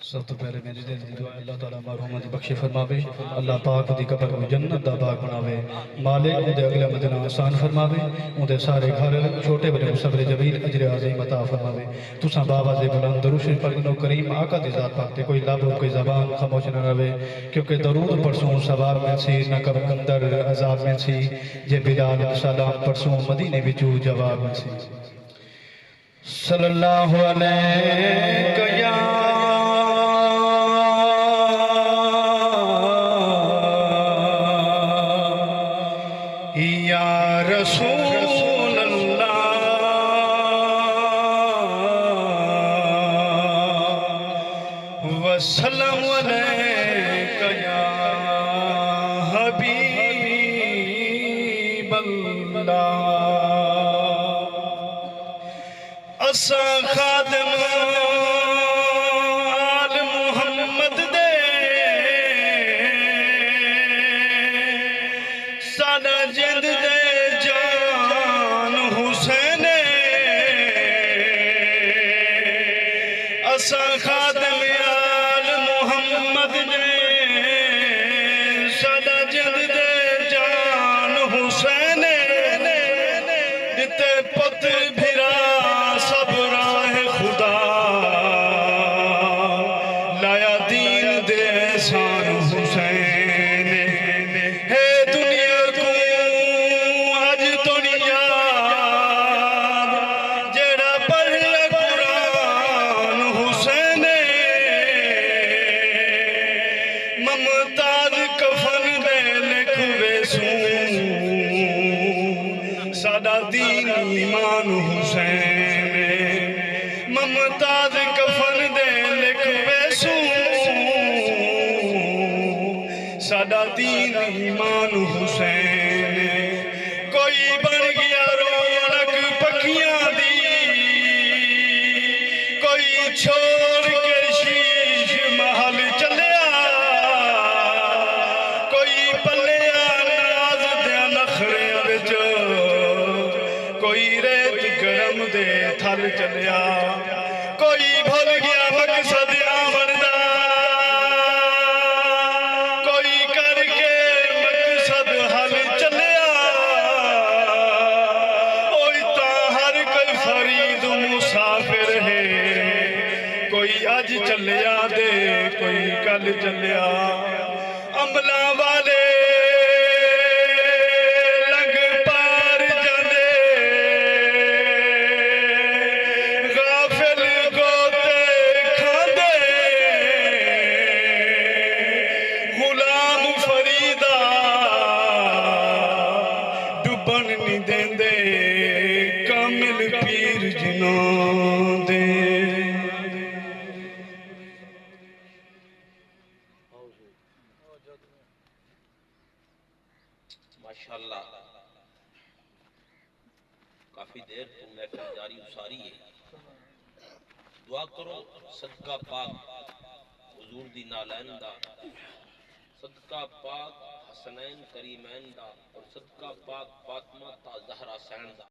سب تو پہلے میری دل دی دعا اللہ تعالیٰ مرحوم دی بخش فرماوے، اللہ پاک دی قبر کو جنت دا باغ بناوے، مالک ان دے اگلے مدینہ آسان فرماوے، ان دے سارے گھر چھوٹے بڑے صبر جمیل اجر عظیم عطا فرماوے۔ تساں بابا دے بلند درود شریف پڑھنو کریم آقا دی ذات پاک تے کوئی لب کوئی زبان خاموش نہ رہے، کیونکہ درود پڑھسوں ثواب میں سی نہ قبر اندر عذاب میں سی، جے بلال سلام پڑھسوں مدینے وچوں جواب میں سی۔ صلی اللہ علیہ یا رسول اللہ وسلم علیک یا حبیب اللہ۔ اساں خادم آل محمد دے ساڈا جند دے جان حسین، اساں خادم آل محمد دے ساڈا جند دے جان حسین، دتے پت بھرا سب راہ خدا، لایا دین دے احسان حسین۔ ہے دنیا کو اج تو نہیں یاد جیڑا پڑھ قرآن حسین، ممتاز کفن دے لکھ ویسوں ساڈا دین ایمان حسین، ممتاز کفن دے لکھ ویسوں ساڈا دین ایمان حسین۔ کوئی بن گیا رونق پکھیاں دی، کوئی چھوڑ کے شیش محل چلیا، کوئی پلیا ناز دیا نخریاں وچ، کوئی ریت گرم دے تھل چلیا، کوئی بھول گیا مقصد آمن دا، کوئی کر کے مقصد حل چلیا، اوئی تا ہر کوئی فرید مسافر ہے، کوئی اج چلیا دے کوئی کل چلیا۔ عملہ والے لنگ پار جاندے، غافل گوتے کھاندے، غلام فریدہ ڈبن نہیں دیندے، کامل پیر جنوں دے۔ ماشاءاللہ کافی دیر تو محفل جاری اساری ہے، دعا کرو صدقہ پاک حضور دی نالین دا، صدقہ پاک حسنین کریمین دا، اور صدقہ پاک فاطمہ تا زہرا سین دا۔